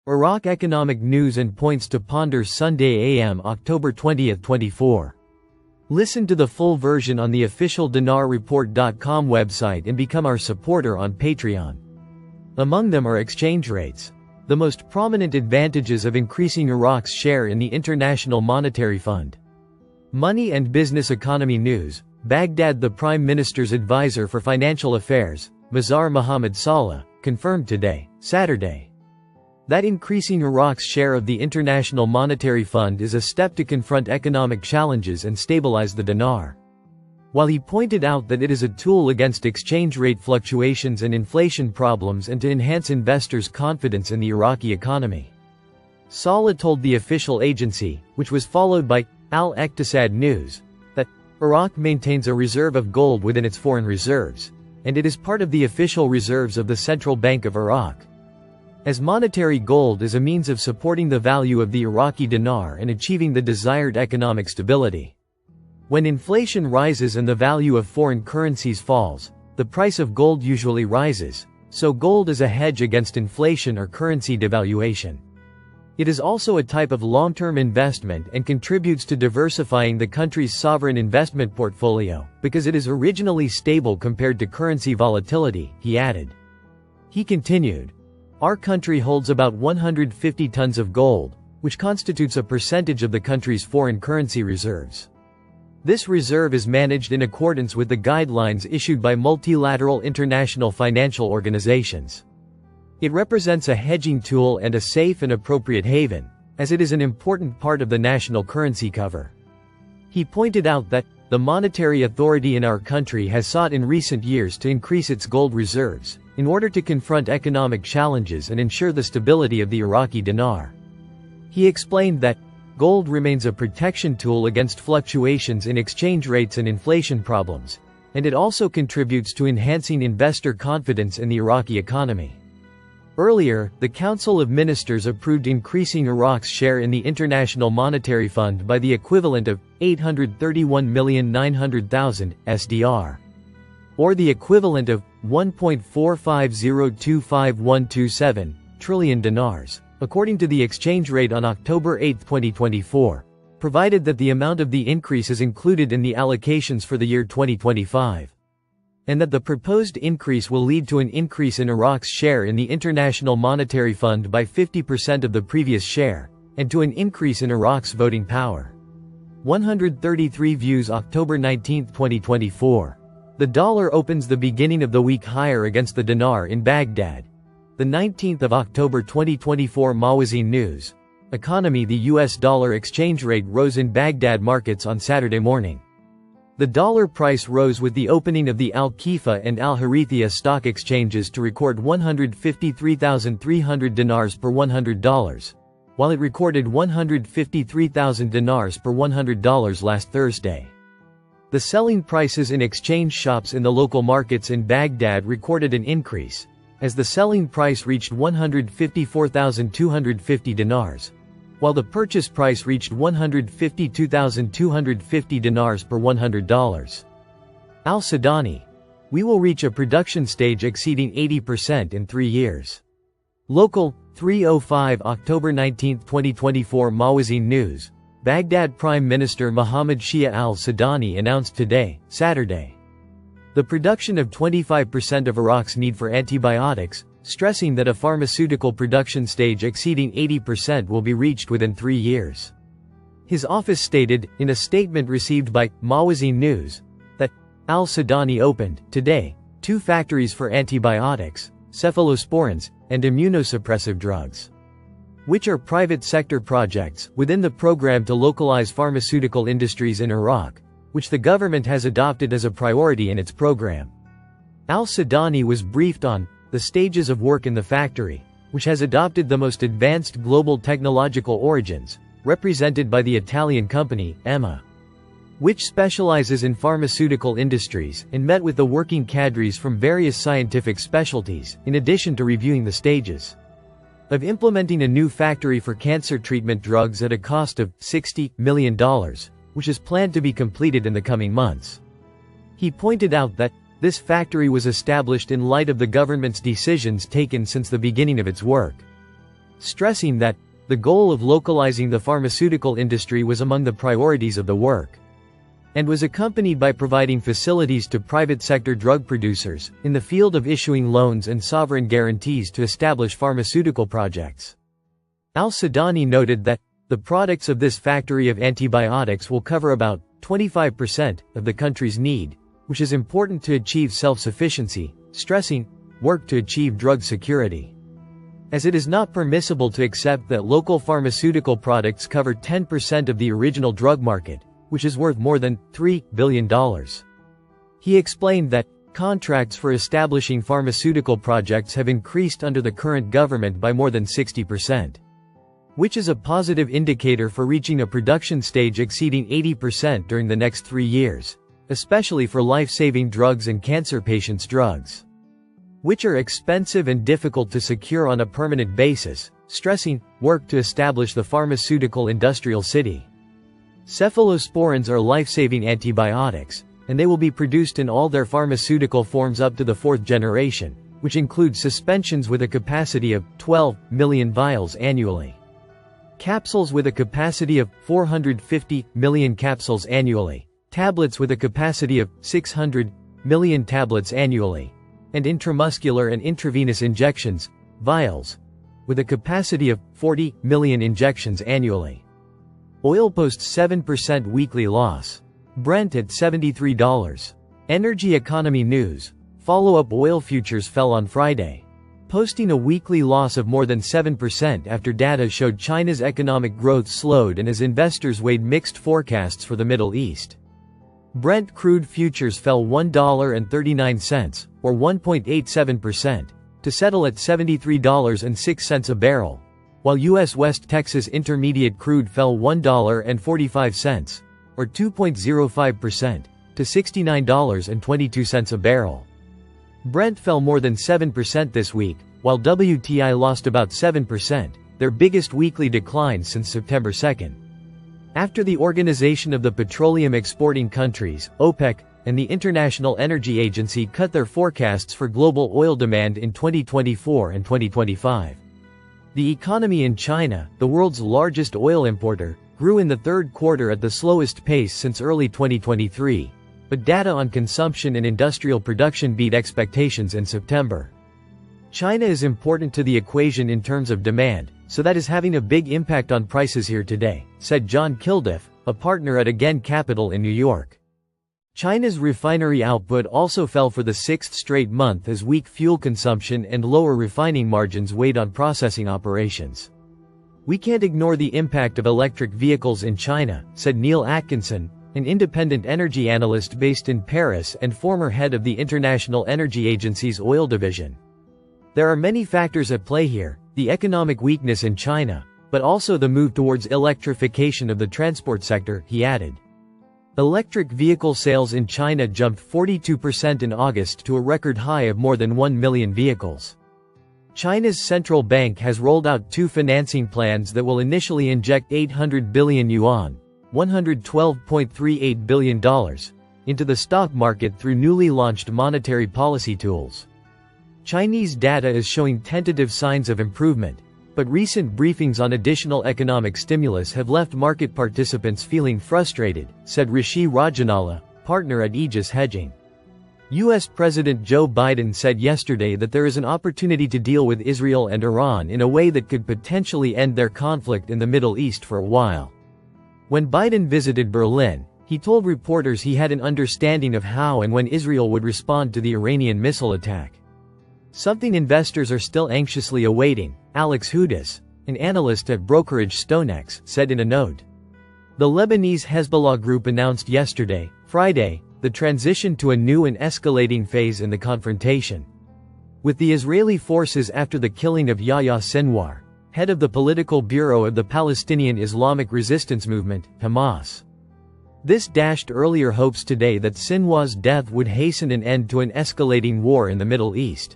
Iraq Economic News and Points to Ponder Sunday AM October 20, 24. Listen to the full version on the official dinarreport.com website and become our supporter on Patreon. Among them are exchange rates. The most prominent advantages of increasing Iraq's share in the International Monetary Fund. Money and Business Economy News, Baghdad. The Prime Minister's advisor for financial affairs, Mazhar Mohammad Saleh, confirmed today, Saturday, that increasing Iraq's share of the International Monetary Fund is a step to confront economic challenges and stabilize the dinar. While he pointed out that it is a tool against exchange rate fluctuations and inflation problems and to enhance investors' confidence in the Iraqi economy. Saleh told the official agency, which was followed by Al-Iqtisad News, that Iraq maintains a reserve of gold within its foreign reserves, and it is part of the official reserves of the Central Bank of Iraq. As monetary gold is a means of supporting the value of the Iraqi dinar and achieving the desired economic stability. When inflation rises and the value of foreign currencies falls, the price of gold usually rises, so gold is a hedge against inflation or currency devaluation. It is also a type of long-term investment and contributes to diversifying the country's sovereign investment portfolio, because it is originally stable compared to currency volatility, he added. He continued, "Our country holds about 150 tons of gold, which constitutes a percentage of the country's foreign currency reserves. This reserve is managed in accordance with the guidelines issued by multilateral international financial organizations. It represents a hedging tool and a safe and appropriate haven, as it is an important part of the national currency cover." He pointed out that the monetary authority in our country has sought in recent years to increase its gold reserves, in order to confront economic challenges and ensure the stability of the Iraqi dinar. He explained that gold remains a protection tool against fluctuations in exchange rates and inflation problems, and it also contributes to enhancing investor confidence in the Iraqi economy. Earlier, the Council of Ministers approved increasing Iraq's share in the International Monetary Fund by the equivalent of 831,900,000 SDR. Or the equivalent of 1.45025127 trillion dinars, according to the exchange rate on October 8, 2024, provided that the amount of the increase is included in the allocations for the year 2025. And that the proposed increase will lead to an increase in Iraq's share in the International Monetary Fund by 50% of the previous share, and to an increase in Iraq's voting power. 133 views October 19, 2024. The dollar opens the beginning of the week higher against the dinar in Baghdad. The 19th of October 2024 Mawazin News. Economy. The US dollar exchange rate rose in Baghdad markets on Saturday morning. The dollar price rose with the opening of the Al-Kifa and Al-Harithia stock exchanges to record 153,300 dinars per $100, while it recorded 153,000 dinars per $100 last Thursday. The selling prices in exchange shops in the local markets in Baghdad recorded an increase, as the selling price reached 154,250 dinars, while the purchase price reached 152,250 dinars per $100. Al-Sudani. We will reach a production stage exceeding 80% in 3 years. Local, 3:05 October 19, 2024 Mawazin News. Baghdad Prime Minister Mohammad Shia al-Sudani announced today, Saturday, the production of 25% of Iraq's need for antibiotics, stressing that a pharmaceutical production stage exceeding 80% will be reached within 3 years. His office stated, in a statement received by Mawazin News, that al-Sudani opened, today, 2 factories for antibiotics, cephalosporins, and immunosuppressive drugs, which are private sector projects within the program to localize pharmaceutical industries in Iraq, which the government has adopted as a priority in its program. Al-Sudani was briefed on the stages of work in the factory, which has adopted the most advanced global technological origins, represented by the Italian company, EMA, which specializes in pharmaceutical industries, and met with the working cadres from various scientific specialties, in addition to reviewing the stages of implementing a new factory for cancer treatment drugs at a cost of $60 million, which is planned to be completed in the coming months. He pointed out that this factory was established in light of the government's decisions taken since the beginning of its work. stressing that the goal of localizing the pharmaceutical industry was among the priorities of the work, and was accompanied by providing facilities to private sector drug producers in the field of issuing loans and sovereign guarantees to establish pharmaceutical projects. Al-Sudani noted that the products of this factory of antibiotics will cover about 25% of the country's need, which is important to achieve self-sufficiency, stressing work to achieve drug security, as it is not permissible to accept that local pharmaceutical products cover 10% of the original drug market, which is worth more than $3 billion. He explained that contracts for establishing pharmaceutical projects have increased under the current government by more than 60%. Which is a positive indicator for reaching a production stage exceeding 80% during the next 3 years, especially for life-saving drugs and cancer patients' drugs, which are expensive and difficult to secure on a permanent basis, stressing work to establish the pharmaceutical industrial city. Cephalosporins are life-saving antibiotics, and they will be produced in all their pharmaceutical forms up to the 4th generation, which includes suspensions with a capacity of 12 million vials annually, capsules with a capacity of 450 million capsules annually, tablets with a capacity of 600 million tablets annually, and intramuscular and intravenous injections, vials, with a capacity of 40 million injections annually. Oil posts 7% weekly loss. Brent at $73. Energy economy news. Follow-up oil futures fell on Friday, posting a weekly loss of more than 7% after data showed China's economic growth slowed and as investors weighed mixed forecasts for the Middle East. Brent crude futures fell $1.39, or 1.87%, to settle at $73.06 a barrel, while U.S. West Texas Intermediate crude fell $1.45, or 2.05%, to $69.22 a barrel. Brent fell more than 7% this week, while WTI lost about 7%, their biggest weekly decline since September 2. After the Organization of the Petroleum Exporting Countries, OPEC, and the International Energy Agency cut their forecasts for global oil demand in 2024 and 2025. The economy in China, the world's largest oil importer, grew in the third quarter at the slowest pace since early 2023. But data on consumption and industrial production beat expectations in September. China is important to the equation in terms of demand, so that is having a big impact on prices here today, said John Kilduff, a partner at Again Capital in New York. China's refinery output also fell for the 6th straight month as weak fuel consumption and lower refining margins weighed on processing operations. We can't ignore the impact of electric vehicles in China, said Neil Atkinson, an independent energy analyst based in Paris and former head of the International Energy Agency's oil division. There are many factors at play here, the economic weakness in China, but also the move towards electrification of the transport sector, he added. Electric vehicle sales in China jumped 42% in August to a record high of more than 1 million vehicles. China's central bank has rolled out 2 financing plans that will initially inject 800 billion yuan, $112.38 billion, into the stock market through newly launched monetary policy tools. Chinese data is showing tentative signs of improvement, but recent briefings on additional economic stimulus have left market participants feeling frustrated, said Rishi Rajanala, partner at Aegis Hedging. U.S. President Joe Biden said yesterday that there is an opportunity to deal with Israel and Iran in a way that could potentially end their conflict in the Middle East for a while. When Biden visited Berlin, he told reporters he had an understanding of how and when Israel would respond to the Iranian missile attack. Something investors are still anxiously awaiting, Alex Hudis, an analyst at brokerage StoneX, said in a note. The Lebanese Hezbollah group announced yesterday, Friday, the transition to a new and escalating phase in the confrontation with the Israeli forces after the killing of Yahya Sinwar, head of the political bureau of the Palestinian Islamic Resistance Movement, Hamas. This dashed earlier hopes today that Sinwar's death would hasten an end to an escalating war in the Middle East.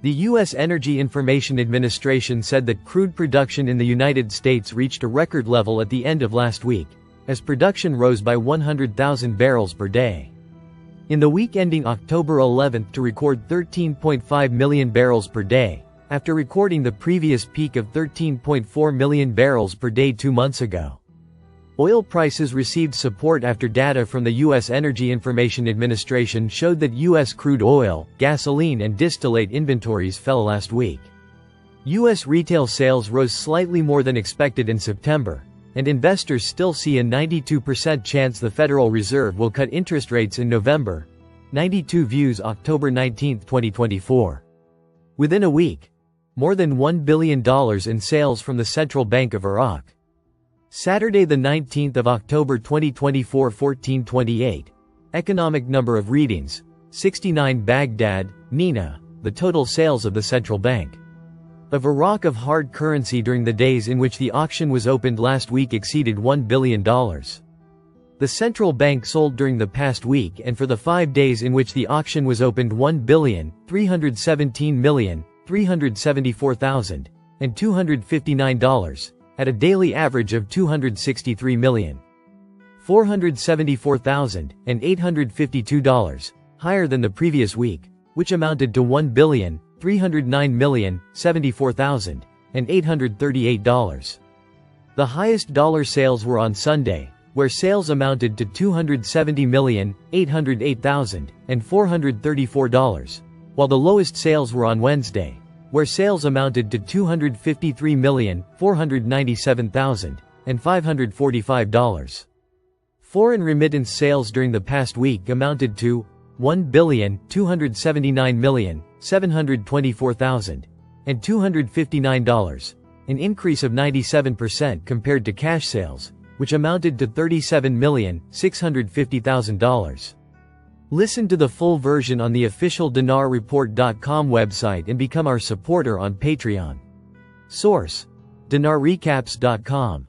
The U.S. Energy Information Administration said that crude production in the United States reached a record level at the end of last week, as production rose by 100,000 barrels per day. In the week ending October 11 to record 13.5 million barrels per day, after recording the previous peak of 13.4 million barrels per day 2 months ago. Oil prices received support after data from the U.S. Energy Information Administration showed that U.S. crude oil, gasoline and distillate inventories fell last week. U.S. retail sales rose slightly more than expected in September, and investors still see a 92% chance the Federal Reserve will cut interest rates in November. 92 views October 19, 2024. Within a week, more than $1 billion in sales from the Central Bank of Iraq. Saturday the 19th of October 2024 1428. Economic number of readings, 69 Baghdad, MENA, the total sales of the Central Bank of Iraq of hard currency during the days in which the auction was opened last week exceeded $1 billion. The central bank sold during the past week and for the 5 days in which the auction was opened $1,317,374,259, at a daily average of $263,474,852, higher than the previous week, which amounted to $1,309,074,838. The highest dollar sales were on Sunday, where sales amounted to $270,808,434, while the lowest sales were on Wednesday, where sales amounted to $253,497,545. Foreign remittance sales during the past week amounted to $1,279,724,259, an increase of 97% compared to cash sales, which amounted to $37,650,000. Listen to the full version on the official dinarreport.com website and become our supporter on Patreon. Source: dinarrecaps.com